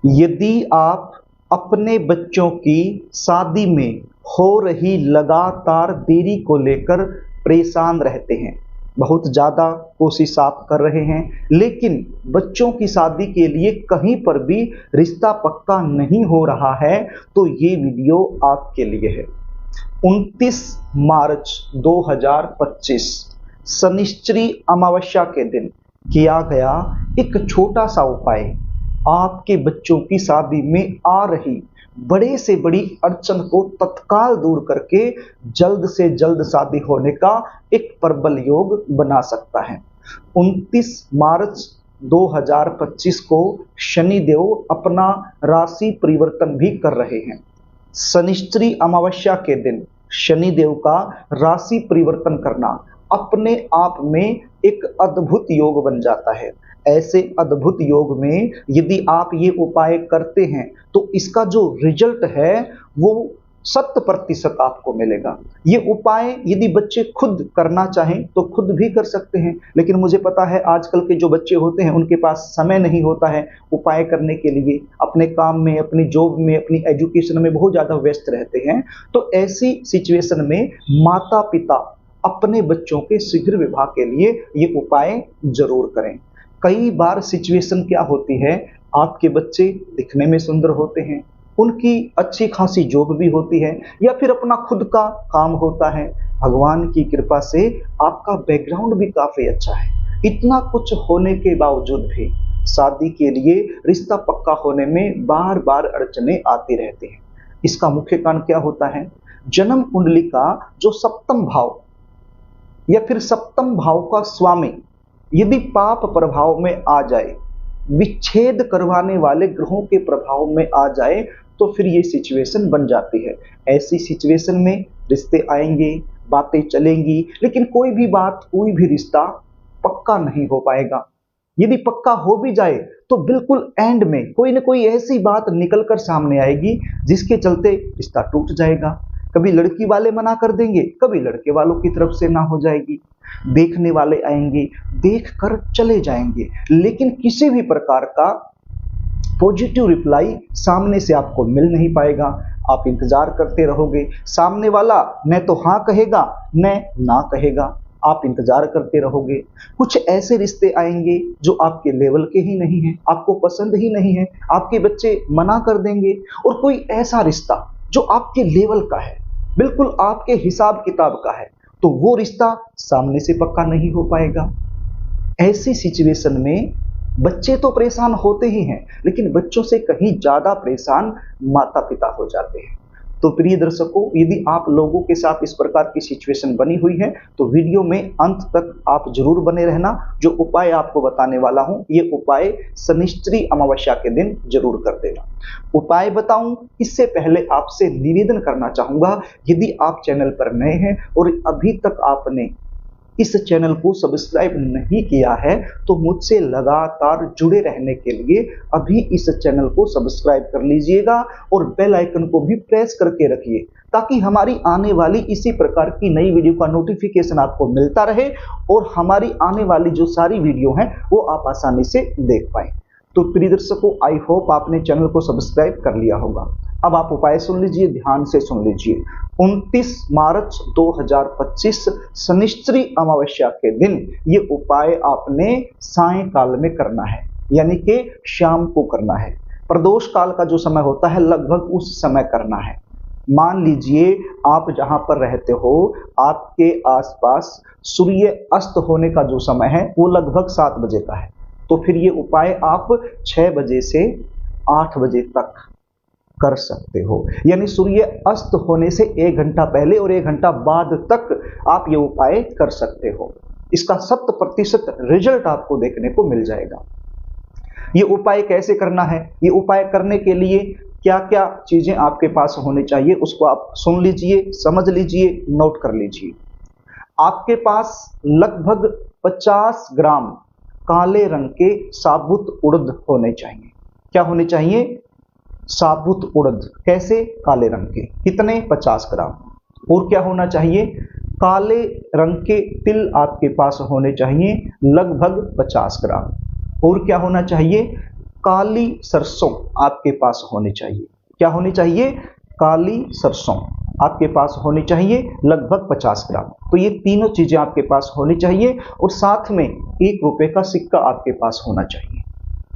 यदि आप अपने बच्चों की शादी में हो रही लगातार देरी को लेकर परेशान रहते हैं, बहुत ज़्यादा कोशिश आप कर रहे हैं, लेकिन बच्चों की शादी के लिए कहीं पर भी रिश्ता पक्का नहीं हो रहा है, तो ये वीडियो आपके लिए है। 29 मार्च 2025 शनिश्चरी अमावस्या के दिन किया गया एक छोटा सा उपाय आपके बच्चों की शादी में आ रही बड़े से बड़ी अड़चन को तत्काल दूर करके जल्द से जल्द शादी होने का एक प्रबल योग बना सकता है। 29 मार्च 2025 को शनिदेव अपना राशि परिवर्तन भी कर रहे हैं। शनिश्चरी अमावस्या के दिन शनिदेव का राशि परिवर्तन करना अपने आप में एक अद्भुत योग बन जाता है। ऐसे अद्भुत योग में यदि आप ये उपाय करते हैं तो इसका जो रिजल्ट है वो 100% आपको मिलेगा। ये उपाय यदि बच्चे खुद करना चाहें तो खुद भी कर सकते हैं, लेकिन मुझे पता है आजकल के जो बच्चे होते हैं उनके पास समय नहीं होता है उपाय करने के लिए, अपने काम में, अपनी जॉब में, अपनी एजुकेशन में बहुत ज़्यादा व्यस्त रहते हैं। तो ऐसी सिचुएशन में माता पिता अपने बच्चों के शीघ्र विवाह के लिए ये उपाय जरूर करें। कई बार सिचुएशन क्या होती है, आपके बच्चे दिखने में सुंदर होते हैं, उनकी अच्छी खासी जॉब भी होती है, या फिर अपना खुद का काम होता है, भगवान की कृपा से आपका बैकग्राउंड भी काफी अच्छा है, इतना कुछ होने के बावजूद भी शादी के लिए रिश्ता पक्का होने में बार बार अड़चने आती रहती हैं। इसका मुख्य कारण क्या होता है, जन्म कुंडली का जो सप्तम भाव या फिर सप्तम भाव का स्वामी यदि पाप प्रभाव में आ जाए, विच्छेद करवाने वाले ग्रहों के प्रभाव में आ जाए, तो फिर ये सिचुएशन बन जाती है। ऐसी सिचुएशन में रिश्ते आएंगे, बातें चलेंगी, लेकिन कोई भी बात, कोई भी रिश्ता पक्का नहीं हो पाएगा। यदि पक्का हो भी जाए तो बिल्कुल एंड में कोई ना कोई ऐसी बात निकल कर सामने आएगी जिसके चलते रिश्ता टूट जाएगा। कभी लड़की वाले मना कर देंगे, कभी लड़के वालों की तरफ से ना हो जाएगी, देखने वाले आएंगे, देख कर चले जाएंगे, लेकिन किसी भी प्रकार का पॉजिटिव रिप्लाई सामने से आपको मिल नहीं पाएगा। आप इंतजार करते रहोगे, सामने वाला न तो हाँ कहेगा न ना कहेगा, आप इंतजार करते रहोगे। कुछ ऐसे रिश्ते आएंगे जो आपके लेवल के ही नहीं हैं, आपको पसंद ही नहीं है, आपके बच्चे मना कर देंगे, और कोई ऐसा रिश्ता जो आपके लेवल का है, बिल्कुल आपके हिसाब किताब का है, तो वो रिश्ता सामने से पक्का नहीं हो पाएगा। ऐसी सिचुएशन में बच्चे तो परेशान होते ही हैं, लेकिन बच्चों से कहीं ज्यादा परेशान माता पिता हो जाते हैं। तो प्रिय दर्शकों, यदि आप लोगों के साथ इस प्रकार की सिचुएशन बनी हुई है तो वीडियो में अंत तक आप जरूर बने रहना। जो उपाय आपको बताने वाला हूं, ये उपाय शनिश्चरी अमावस्या के दिन जरूर कर देना। उपाय बताऊं इससे पहले आपसे निवेदन करना चाहूंगा, यदि आप चैनल पर नए हैं और अभी तक आपने इस चैनल को सब्सक्राइब नहीं किया है तो मुझसे लगातार जुड़े रहने के लिए अभी इस चैनल को सब्सक्राइब कर लीजिएगा और बेल आइकन को भी प्रेस करके रखिए, ताकि हमारी आने वाली इसी प्रकार की नई वीडियो का नोटिफिकेशन आपको मिलता रहे और हमारी आने वाली जो सारी वीडियो हैं वो आप आसानी से देख पाएं। तो प्रिय दर्शकों, आई होप आपने चैनल को सब्सक्राइब कर लिया होगा। अब आप उपाय सुन लीजिए, ध्यान से सुन लीजिए। 29 मार्च 2025 शनिश्चरी अमावस्या के दिन ये उपाय आपने सायंकाल में करना है, यानी कि शाम को करना है। प्रदोष काल का जो समय होता है लगभग उस समय करना है। मान लीजिए आप जहां पर रहते हो, आपके आसपास सूर्य अस्त होने का जो समय है वो लगभग 7 बजे का है, तो फिर ये उपाय आप 6 बजे से 8 बजे तक कर सकते हो, यानी सूर्य अस्त होने से 1 घंटा पहले और 1 घंटा बाद तक आप ये उपाय कर सकते हो। इसका 100% रिजल्ट आपको देखने को मिल जाएगा। ये उपाय कैसे करना है, ये उपाय करने के लिए क्या क्या चीजें आपके पास होनी चाहिए, उसको आप सुन लीजिए, समझ लीजिए, नोट कर लीजिए। आपके पास लगभग 50 ग्राम काले रंग के साबुत उड़द होने चाहिए। क्या होने चाहिए? साबुत उड़द। कैसे? काले रंग के। कितने? 50 ग्राम। और क्या होना चाहिए? काले रंग के तिल आपके पास होने चाहिए लगभग 50 ग्राम। और क्या होना चाहिए? काली सरसों आपके पास होनी चाहिए। क्या होनी चाहिए? काली सरसों आपके पास होनी चाहिए, लगभग 50 ग्राम। तो ये तीनों चीजें आपके पास होनी चाहिए और साथ में 1 रुपए का सिक्का आपके पास होना चाहिए।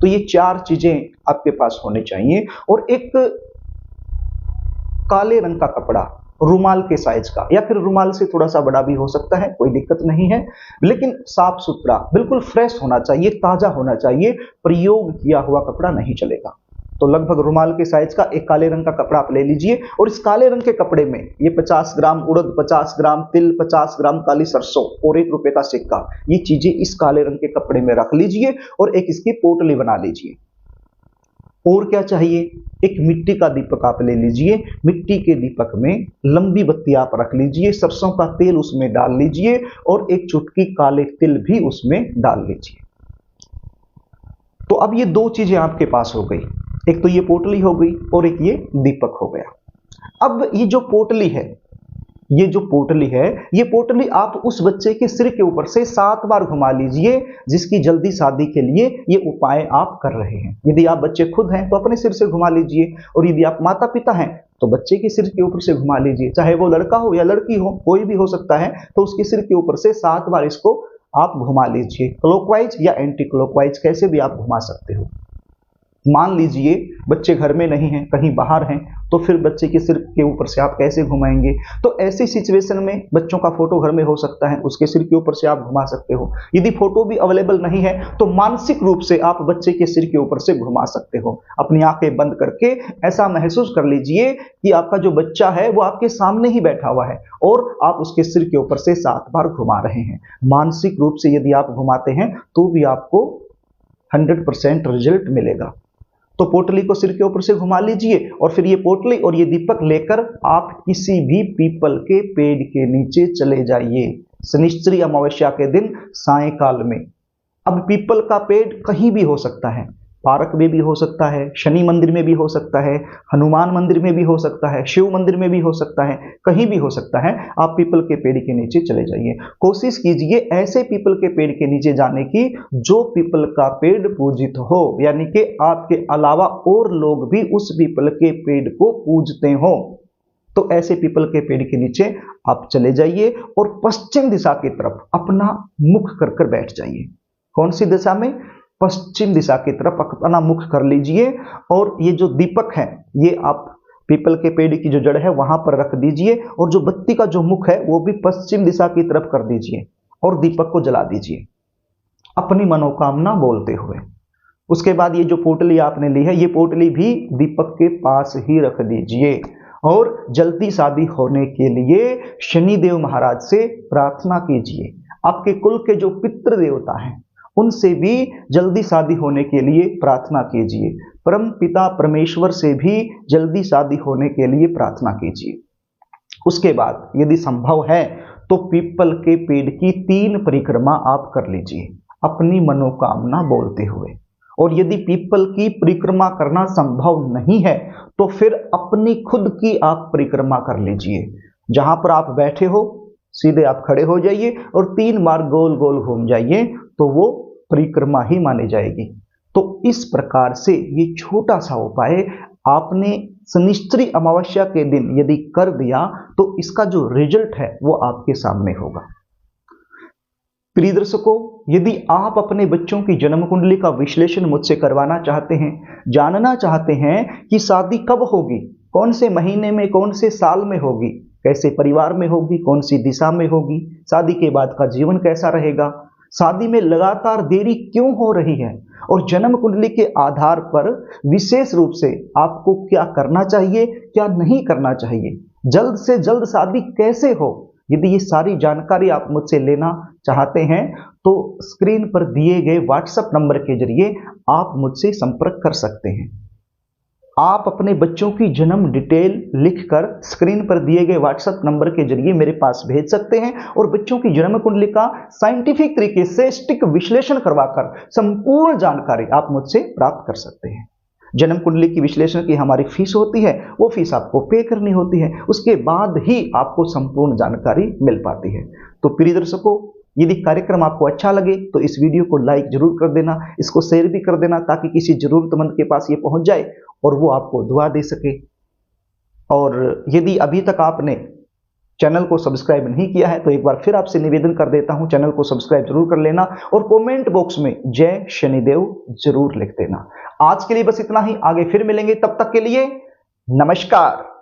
तो ये 4 चीजें आपके पास होनी चाहिए और एक काले रंग का कपड़ा, रुमाल के साइज का, या फिर रुमाल से थोड़ा सा बड़ा भी हो सकता है, कोई दिक्कत नहीं है, लेकिन साफ सुथरा, बिल्कुल फ्रेश होना चाहिए, ताजा होना चाहिए, प्रयोग किया हुआ कपड़ा नहीं चलेगा। तो लगभग रुमाल के साइज का एक काले रंग का कपड़ा आप ले लीजिए और इस काले रंग के कपड़े में ये 50 ग्राम उड़द, 50 ग्राम तिल, 50 ग्राम काली सरसों और 1 रुपए का सिक्का, ये चीजें इस काले रंग के कपड़े में रख लीजिए और एक इसकी पोटली बना लीजिए। और क्या चाहिए? एक मिट्टी का दीपक आप ले लीजिए, मिट्टी के दीपक में लंबी बत्ती आप रख लीजिए, सरसों का तेल उसमें डाल लीजिए और एक चुटकी काले तिल भी उसमें डाल लीजिए। तो अब ये 2 चीजें आपके पास हो गई, एक तो ये पोटली हो गई और एक ये दीपक हो गया। अब ये जो पोटली है, ये पोटली आप उस बच्चे के सिर के ऊपर से 7 बार घुमा लीजिए जिसकी जल्दी शादी के लिए ये उपाय आप कर रहे हैं। यदि आप बच्चे खुद हैं तो अपने सिर से घुमा लीजिए और यदि आप माता पिता हैं तो बच्चे के सिर के ऊपर से घुमा लीजिए, चाहे वो लड़का हो या लड़की हो, कोई भी हो सकता है, तो उसके सिर के ऊपर से 7 बार इसको आप घुमा लीजिए, क्लॉकवाइज या एंटी क्लॉकवाइज, कैसे भी आप घुमा सकते हो। मान लीजिए बच्चे घर में नहीं हैं, कहीं बाहर हैं, तो फिर बच्चे के सिर के ऊपर से आप कैसे घुमाएंगे? तो ऐसी सिचुएशन में बच्चों का फोटो घर में हो सकता है, उसके सिर के ऊपर से आप घुमा सकते हो। यदि फोटो भी अवेलेबल नहीं है तो मानसिक रूप से आप बच्चे के सिर के ऊपर से घुमा सकते हो। अपनी आंखें बंद करके ऐसा महसूस कर लीजिए कि आपका जो बच्चा है वो आपके सामने ही बैठा हुआ है और आप उसके सिर के ऊपर से 7 बार घुमा रहे हैं। मानसिक रूप से यदि आप घुमाते हैं तो भी आपको 100% रिजल्ट मिलेगा। तो पोटली को सिर के ऊपर से घुमा लीजिए और फिर ये पोटली और ये दीपक लेकर आप किसी भी पीपल के पेड़ के नीचे चले जाइए शनिश्चरी अमावस्या के दिन सायंकाल में। अब पीपल का पेड़ कहीं भी हो सकता है, पार्क में भी हो सकता है, शनि मंदिर में भी हो सकता है, हनुमान मंदिर में भी हो सकता है, शिव मंदिर में भी हो सकता है, कहीं भी हो सकता है। आप पीपल के पेड़ के नीचे चले जाइए। कोशिश कीजिए ऐसे पीपल के पेड़ के नीचे जाने की जो पीपल का पेड़ पूजित हो, यानी कि आपके अलावा और लोग भी उस पीपल के पेड़ को पूजते हो। तो ऐसे पीपल के पेड़ के नीचे आप चले जाइए और पश्चिम दिशा की तरफ अपना मुख कर कर बैठ जाइए। कौन सी दिशा में? पश्चिम दिशा की तरफ अपना मुख कर लीजिए और ये जो दीपक है ये आप पीपल के पेड़ की जो जड़ है वहां पर रख दीजिए और जो बत्ती का जो मुख है वो भी पश्चिम दिशा की तरफ कर दीजिए और दीपक को जला दीजिए अपनी मनोकामना बोलते हुए। उसके बाद ये जो पोटली आपने ली है ये पोटली भी दीपक के पास ही रख दीजिए और जल्दी शादी होने के लिए शनिदेव महाराज से प्रार्थना कीजिए। आपके कुल के जो पितृ देवता हैं उनसे भी जल्दी शादी होने के लिए प्रार्थना कीजिए। परम पिता परमेश्वर से भी जल्दी शादी होने के लिए प्रार्थना कीजिए। उसके बाद यदि संभव है तो पीपल के पेड़ की 3 परिक्रमा आप कर लीजिए अपनी मनोकामना बोलते हुए। और यदि पीपल की परिक्रमा करना संभव नहीं है तो फिर अपनी खुद की आप परिक्रमा कर लीजिए। जहां पर आप बैठे हो सीधे आप खड़े हो जाइए और 3 बार गोल गोल घूम जाइए तो वो परिक्रमा ही मानी जाएगी। तो इस प्रकार से ये छोटा सा उपाय आपने शनिश्चरी अमावस्या के दिन यदि कर दिया तो इसका जो रिजल्ट है वो आपके सामने होगा। प्रिय दर्शकों, यदि आप अपने बच्चों की जन्म कुंडली का विश्लेषण मुझसे करवाना चाहते हैं, जानना चाहते हैं कि शादी कब होगी, कौन से महीने में, कौन से साल में होगी, कैसे परिवार में होगी, कौन सी दिशा में होगी, शादी के बाद का जीवन कैसा रहेगा, शादी में लगातार देरी क्यों हो रही है और जन्म कुंडली के आधार पर विशेष रूप से आपको क्या करना चाहिए, क्या नहीं करना चाहिए, जल्द से जल्द शादी कैसे हो, यदि ये सारी जानकारी आप मुझसे लेना चाहते हैं तो स्क्रीन पर दिए गए व्हाट्सएप नंबर के जरिए आप मुझसे संपर्क कर सकते हैं। आप अपने बच्चों की जन्म डिटेल लिखकर स्क्रीन पर दिए गए व्हाट्सएप नंबर के जरिए मेरे पास भेज सकते हैं और बच्चों की जन्म कुंडली का साइंटिफिक तरीके से सटीक विश्लेषण करवाकर संपूर्ण जानकारी आप मुझसे प्राप्त कर सकते हैं। जन्म कुंडली की विश्लेषण की हमारी फीस होती है, वो फीस आपको पे करनी होती है, उसके बाद ही आपको संपूर्ण जानकारी मिल पाती है। तो प्रिय दर्शकों, यदि कार्यक्रम आपको अच्छा लगे तो इस वीडियो को लाइक जरूर कर देना, इसको शेयर भी कर देना ताकि किसी जरूरतमंद के पास ये पहुंच जाए और वो आपको दुआ दे सके। और यदि अभी तक आपने चैनल को सब्सक्राइब नहीं किया है तो एक बार फिर आपसे निवेदन कर देता हूं, चैनल को सब्सक्राइब जरूर कर लेना और कमेंट बॉक्स में जय शनिदेव जरूर लिख देना। आज के लिए बस इतना ही, आगे फिर मिलेंगे, तब तक के लिए नमस्कार।